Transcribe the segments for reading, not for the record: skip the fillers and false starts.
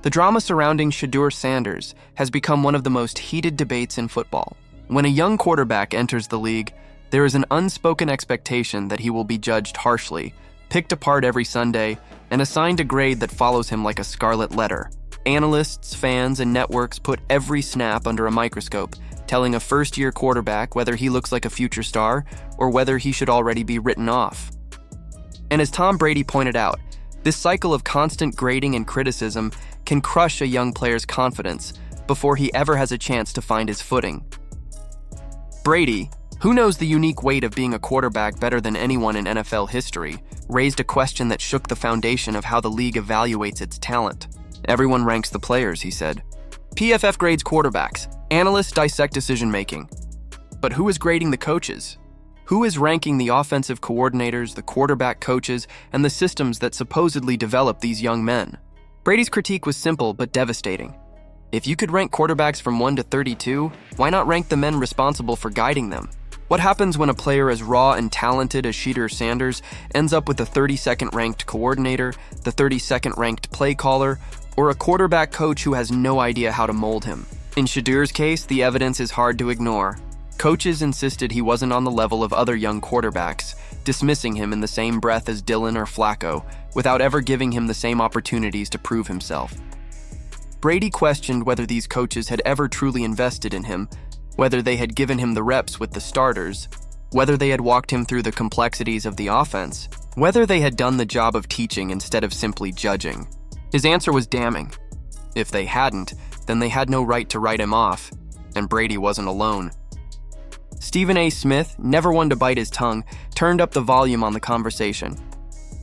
The drama surrounding Shedeur Sanders has become one of the most heated debates in football. When a young quarterback enters the league, there is an unspoken expectation that he will be judged harshly, picked apart every Sunday, and assigned a grade that follows him like a scarlet letter. Analysts, fans, and networks put every snap under a microscope, telling a first-year quarterback whether he looks like a future star or whether he should already be written off. And as Tom Brady pointed out, this cycle of constant grading and criticism can crush a young player's confidence before he ever has a chance to find his footing. Brady, who knows the unique weight of being a quarterback better than anyone in NFL history, raised a question that shook the foundation of how the league evaluates its talent. Everyone ranks the players, he said. PFF grades quarterbacks. Analysts dissect decision-making. But who is grading the coaches? Who is ranking the offensive coordinators, the quarterback coaches, and the systems that supposedly develop these young men? Brady's critique was simple but devastating. If you could rank quarterbacks from 1 to 32, why not rank the men responsible for guiding them? What happens when a player as raw and talented as Shedeur Sanders ends up with the 32nd ranked coordinator, the 32nd ranked play caller, or a quarterback coach who has no idea how to mold him? In Shedeur's case, the evidence is hard to ignore. Coaches insisted he wasn't on the level of other young quarterbacks, dismissing him in the same breath as Dylan or Flacco, without ever giving him the same opportunities to prove himself. Brady questioned whether these coaches had ever truly invested in him, whether they had given him the reps with the starters, whether they had walked him through the complexities of the offense, whether they had done the job of teaching instead of simply judging. His answer was damning. If they hadn't, then they had no right to write him off, and Brady wasn't alone. Stephen A. Smith, never one to bite his tongue, turned up the volume on the conversation.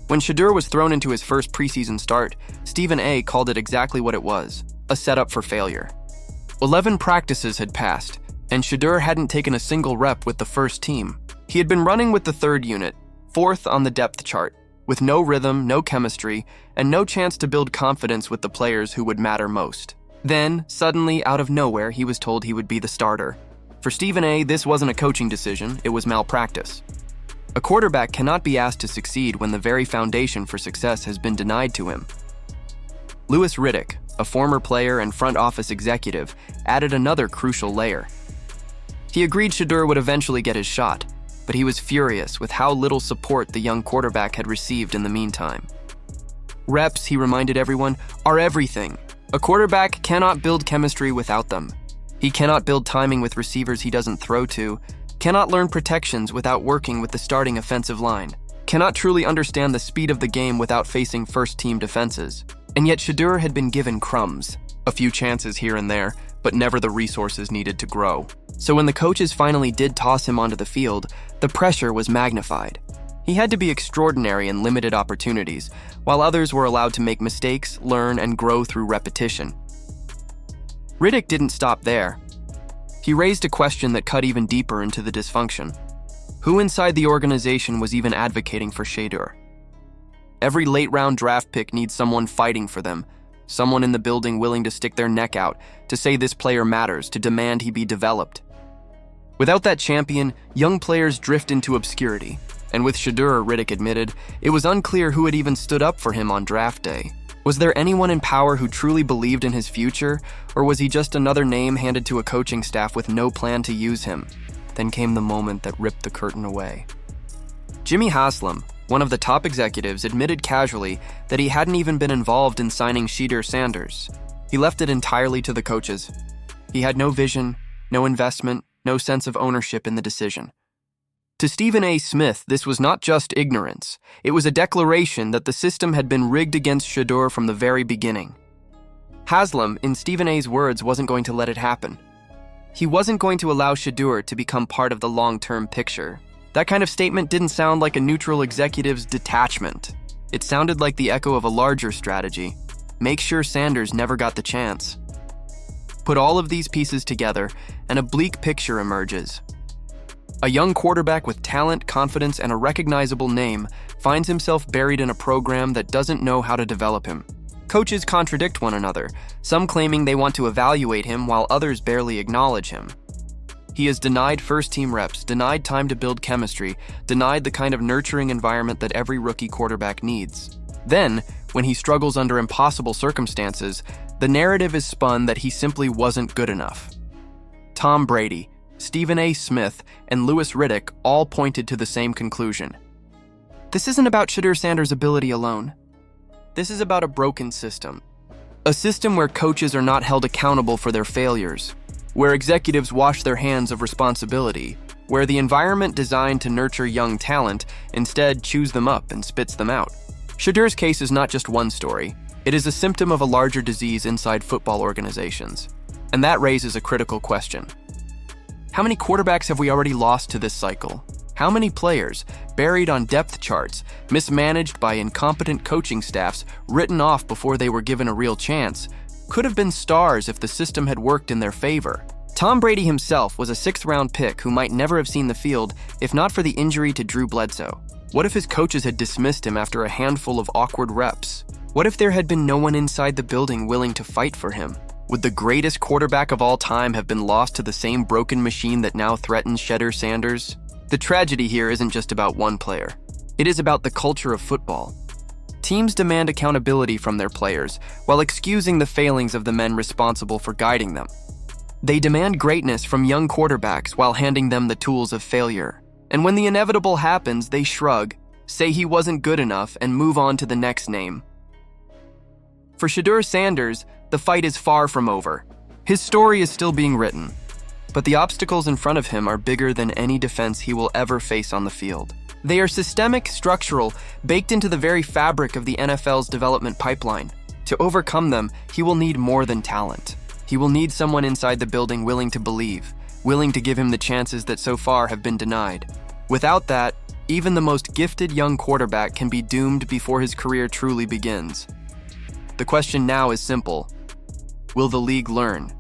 When Shedeur was thrown into his first preseason start, Stephen A. called it exactly what it was, a setup for failure. 11 practices had passed, and Shedeur hadn't taken a single rep with the first team. He had been running with the third unit, fourth on the depth chart, with no rhythm, no chemistry, and no chance to build confidence with the players who would matter most. Then, suddenly, out of nowhere, he was told he would be the starter. For Stephen A., this wasn't a coaching decision, it was malpractice. A quarterback cannot be asked to succeed when the very foundation for success has been denied to him. Louis Riddick, a former player and front office executive, added another crucial layer. He agreed Shedeur would eventually get his shot, but he was furious with how little support the young quarterback had received in the meantime. Reps, he reminded everyone, are everything. A quarterback cannot build chemistry without them. He cannot build timing with receivers he doesn't throw to, cannot learn protections without working with the starting offensive line, cannot truly understand the speed of the game without facing first-team defenses. And yet Shedeur had been given crumbs, a few chances here and there, but never the resources needed to grow. So when the coaches finally did toss him onto the field, the pressure was magnified. He had to be extraordinary in limited opportunities, while others were allowed to make mistakes, learn, and grow through repetition. Riddick didn't stop there. He raised a question that cut even deeper into the dysfunction. Who inside the organization was even advocating for Shedeur? Every late-round draft pick needs someone fighting for them, someone in the building willing to stick their neck out, to say this player matters, to demand he be developed. Without that champion, young players drift into obscurity, and with Shedeur, Riddick admitted, it was unclear who had even stood up for him on draft day. Was there anyone in power who truly believed in his future, or was he just another name handed to a coaching staff with no plan to use him? Then came the moment that ripped the curtain away. Jimmy Haslam, one of the top executives, admitted casually that he hadn't even been involved in signing Shedeur Sanders. He left it entirely to the coaches. He had no vision, no investment, no sense of ownership in the decision. To Stephen A. Smith, this was not just ignorance. It was a declaration that the system had been rigged against Shedeur from the very beginning. Haslam, in Stephen A.'s words, wasn't going to let it happen. He wasn't going to allow Shedeur to become part of the long-term picture. That kind of statement didn't sound like a neutral executive's detachment. It sounded like the echo of a larger strategy. Make sure Sanders never got the chance. Put all of these pieces together, and a bleak picture emerges. A young quarterback with talent, confidence, and a recognizable name finds himself buried in a program that doesn't know how to develop him. Coaches contradict one another, some claiming they want to evaluate him while others barely acknowledge him. He is denied first-team reps, denied time to build chemistry, denied the kind of nurturing environment that every rookie quarterback needs. Then, When he struggles under impossible circumstances, the narrative is spun that he simply wasn't good enough. Tom Brady, Stephen A. Smith, and Louis Riddick all pointed to the same conclusion. This isn't about Shedeur Sanders' ability alone. This is about a broken system. A system where coaches are not held accountable for their failures, where executives wash their hands of responsibility, where the environment designed to nurture young talent instead chews them up and spits them out. Shedeur's case is not just one story. It is a symptom of a larger disease inside football organizations. And that raises a critical question. How many quarterbacks have we already lost to this cycle? How many players, buried on depth charts, mismanaged by incompetent coaching staffs, written off before they were given a real chance, could have been stars if the system had worked in their favor? Tom Brady himself was a 6th-round pick who might never have seen the field if not for the injury to Drew Bledsoe. What if his coaches had dismissed him after a handful of awkward reps? What if there had been no one inside the building willing to fight for him? Would the greatest quarterback of all time have been lost to the same broken machine that now threatens Shedeur Sanders? The tragedy here isn't just about one player. It is about the culture of football. Teams demand accountability from their players while excusing the failings of the men responsible for guiding them. They demand greatness from young quarterbacks while handing them the tools of failure. And when the inevitable happens, they shrug, say he wasn't good enough, and move on to the next name. For Shedeur Sanders, the fight is far from over. His story is still being written, but the obstacles in front of him are bigger than any defense he will ever face on the field. They are systemic, structural, baked into the very fabric of the NFL's development pipeline. To overcome them, he will need more than talent. He will need someone inside the building willing to believe, willing to give him the chances that so far have been denied. Without that, even the most gifted young quarterback can be doomed before his career truly begins. The question now is simple. Will the league learn?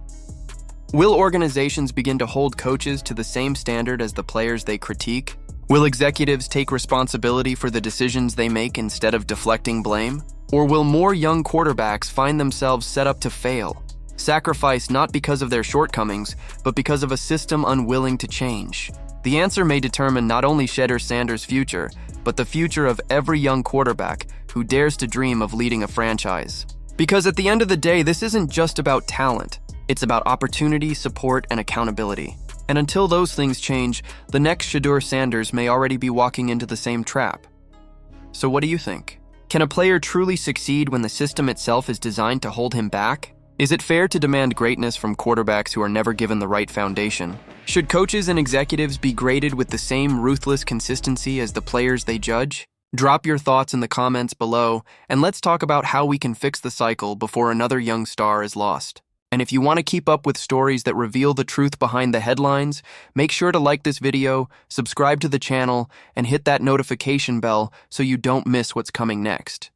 Will organizations begin to hold coaches to the same standard as the players they critique? Will executives take responsibility for the decisions they make instead of deflecting blame? Or will more young quarterbacks find themselves set up to fail, sacrificed not because of their shortcomings, but because of a system unwilling to change? The answer may determine not only Shedeur Sanders' future, but the future of every young quarterback who dares to dream of leading a franchise. Because at the end of the day, this isn't just about talent. It's about opportunity, support, and accountability. And until those things change, the next Shedeur Sanders may already be walking into the same trap. So what do you think? Can a player truly succeed when the system itself is designed to hold him back? Is it fair to demand greatness from quarterbacks who are never given the right foundation? Should coaches and executives be graded with the same ruthless consistency as the players they judge? Drop your thoughts in the comments below, and let's talk about how we can fix the cycle before another young star is lost. And if you want to keep up with stories that reveal the truth behind the headlines, make sure to like this video, subscribe to the channel, and hit that notification bell so you don't miss what's coming next.